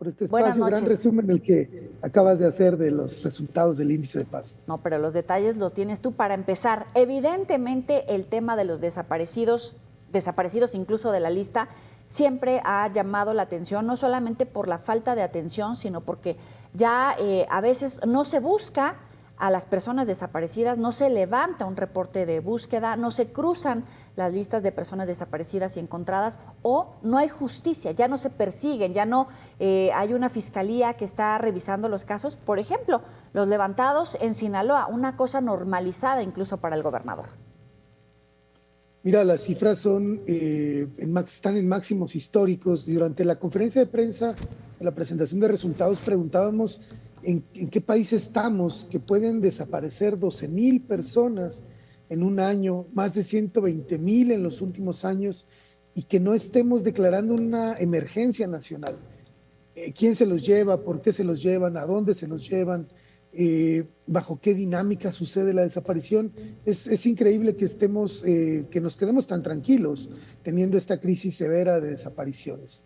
por este Buenas espacio. Gran noches. resumen el que acabas de hacer de los resultados del índice de paz. No, pero los detalles los tienes tú. Para empezar, evidentemente el tema de los desaparecidos incluso de la lista, siempre ha llamado la atención, no solamente por la falta de atención, sino porque ya a veces no se busca a las personas desaparecidas, no se levanta un reporte de búsqueda, no se cruzan las listas de personas desaparecidas y encontradas, o no hay justicia, ya no se persiguen, ya no hay una fiscalía que está revisando los casos. Por ejemplo, los levantados en Sinaloa, una cosa normalizada incluso para el gobernador. Mira, las cifras están en máximos históricos. Y durante la conferencia de prensa, en la presentación de resultados, preguntábamos en qué país estamos, que pueden desaparecer 12,000 personas en un año, más de 120,000 en los últimos años, y que no estemos declarando una emergencia nacional. ¿Quién se los lleva? ¿Por qué se los llevan? ¿A dónde se los llevan? ¿Bajo qué dinámica sucede la desaparición? Es increíble que que nos quedemos tan tranquilos teniendo esta crisis severa de desapariciones.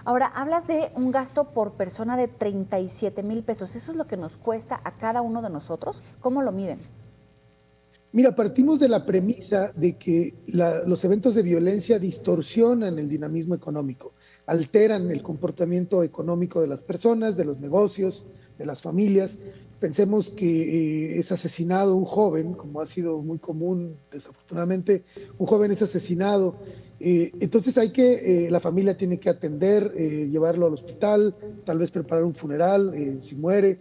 Ahora, hablas de un gasto por persona de 37,000 pesos. ¿Eso es lo que nos cuesta a cada uno de nosotros? ¿Cómo lo miden? Mira, partimos de la premisa de que los eventos de violencia distorsionan el dinamismo económico, alteran el comportamiento económico de las personas, de los negocios, de las familias. Pensemos que es asesinado un joven, como ha sido muy común, desafortunadamente, un joven es asesinado. Entonces la familia tiene que atender, llevarlo al hospital, tal vez preparar un funeral si muere,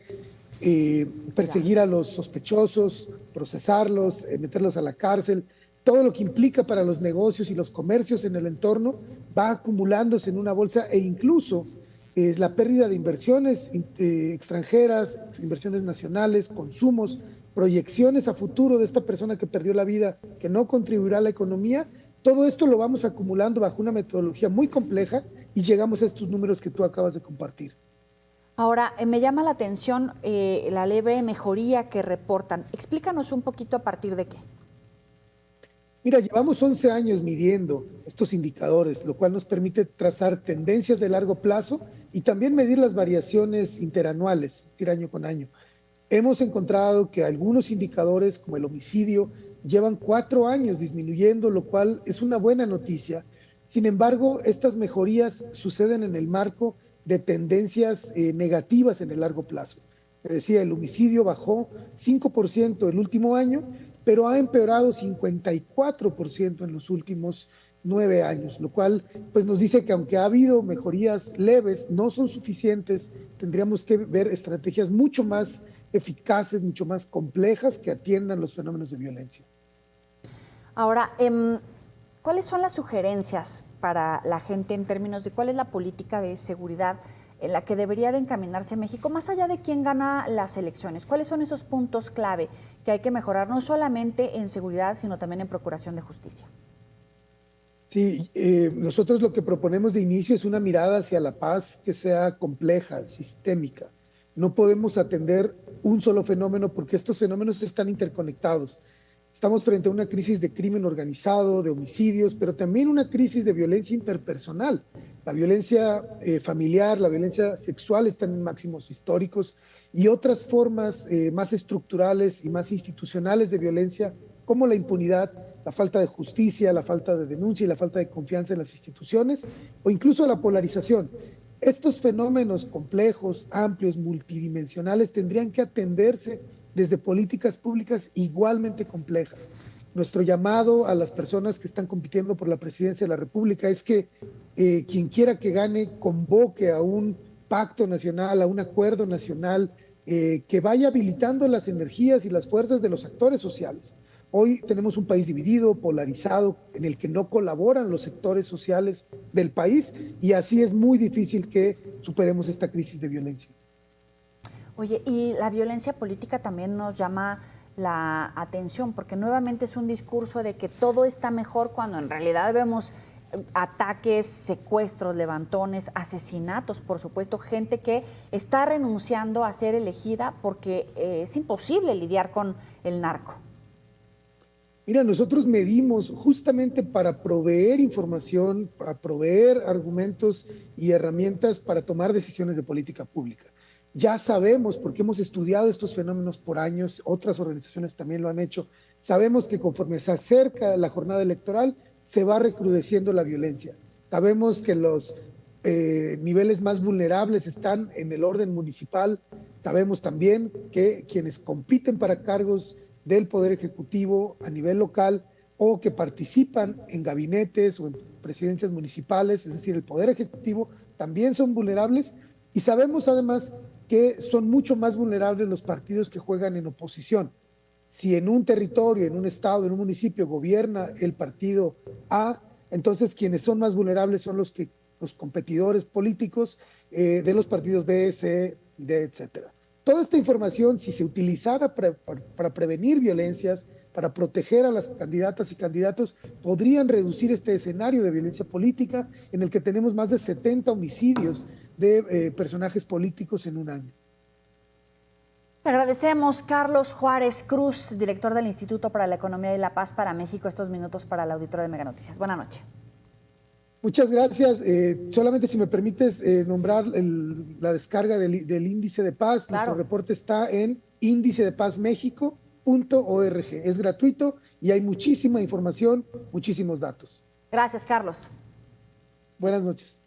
perseguir a los sospechosos, procesarlos, meterlos a la cárcel. Todo lo que implica para los negocios y los comercios en el entorno va acumulándose en una bolsa, e incluso la pérdida de inversiones extranjeras, inversiones nacionales, consumos, proyecciones a futuro de esta persona que perdió la vida, que no contribuirá a la economía. Todo esto lo vamos acumulando bajo una metodología muy compleja y llegamos a estos números que tú acabas de compartir. Ahora, me llama la atención la leve mejoría que reportan. Explícanos un poquito a partir de qué. Mira, llevamos 11 años midiendo estos indicadores, lo cual nos permite trazar tendencias de largo plazo y también medir las variaciones interanuales, es decir, año con año. Hemos encontrado que algunos indicadores, como el homicidio, llevan 4 años disminuyendo, lo cual es una buena noticia. Sin embargo, estas mejorías suceden en el marco de tendencias negativas en el largo plazo. Me decía, el homicidio bajó 5% el último año, pero ha empeorado 54% en los últimos 9 años, lo cual pues nos dice que aunque ha habido mejorías leves, no son suficientes. Tendríamos que ver estrategias mucho más eficaces, mucho más complejas que atiendan los fenómenos de violencia. Ahora, ¿cuáles son las sugerencias para la gente en términos de cuál es la política de seguridad en la que debería de encaminarse México, más allá de quién gana las elecciones? ¿Cuáles son esos puntos clave que hay que mejorar, no solamente en seguridad, sino también en procuración de justicia? Sí, nosotros lo que proponemos de inicio es una mirada hacia la paz que sea compleja, sistémica. No podemos atender un solo fenómeno porque estos fenómenos están interconectados. Estamos frente a una crisis de crimen organizado, de homicidios, pero también una crisis de violencia interpersonal. La violencia familiar, la violencia sexual están en máximos históricos, y otras formas más estructurales y más institucionales de violencia, como la impunidad, la falta de justicia, la falta de denuncia y la falta de confianza en las instituciones, o incluso la polarización. Estos fenómenos complejos, amplios, multidimensionales, tendrían que atenderse desde políticas públicas igualmente complejas. Nuestro llamado a las personas que están compitiendo por la presidencia de la República es que quien quiera que gane convoque a un pacto nacional, a un acuerdo nacional que vaya habilitando las energías y las fuerzas de los actores sociales. Hoy tenemos un país dividido, polarizado, en el que no colaboran los sectores sociales del país, y así es muy difícil que superemos esta crisis de violencia. Oye, y la violencia política también nos llama la atención, porque nuevamente es un discurso de que todo está mejor cuando en realidad vemos ataques, secuestros, levantones, asesinatos, por supuesto, gente que está renunciando a ser elegida porque es imposible lidiar con el narco. Mira, nosotros medimos justamente para proveer información, para proveer argumentos y herramientas para tomar decisiones de política pública. Ya sabemos, porque hemos estudiado estos fenómenos por años, otras organizaciones también lo han hecho, sabemos que conforme se acerca la jornada electoral, se va recrudeciendo la violencia. Sabemos que los niveles más vulnerables están en el orden municipal. Sabemos también que quienes compiten para cargos del Poder Ejecutivo a nivel local o que participan en gabinetes o en presidencias municipales, es decir, el Poder Ejecutivo, también son vulnerables. Y sabemos además que son mucho más vulnerables los partidos que juegan en oposición. Si en un territorio, en un estado, en un municipio gobierna el partido A, entonces quienes son más vulnerables son los competidores políticos de los partidos B, C, D, etcétera. Toda esta información, si se utilizara para prevenir violencias, para proteger a las candidatas y candidatos, podrían reducir este escenario de violencia política en el que tenemos más de 70 homicidios de personajes políticos en un año. Te agradecemos, Carlos Juárez Cruz, director del Instituto para la Economía y la Paz para México, estos minutos para el auditorio de Mega Noticias. Buenas noches. Muchas gracias. Solamente si me permites nombrar la descarga del índice de paz. Claro. Nuestro reporte está en indicedepazmexico.org. Es gratuito y hay muchísima información, muchísimos datos. Gracias, Carlos. Buenas noches.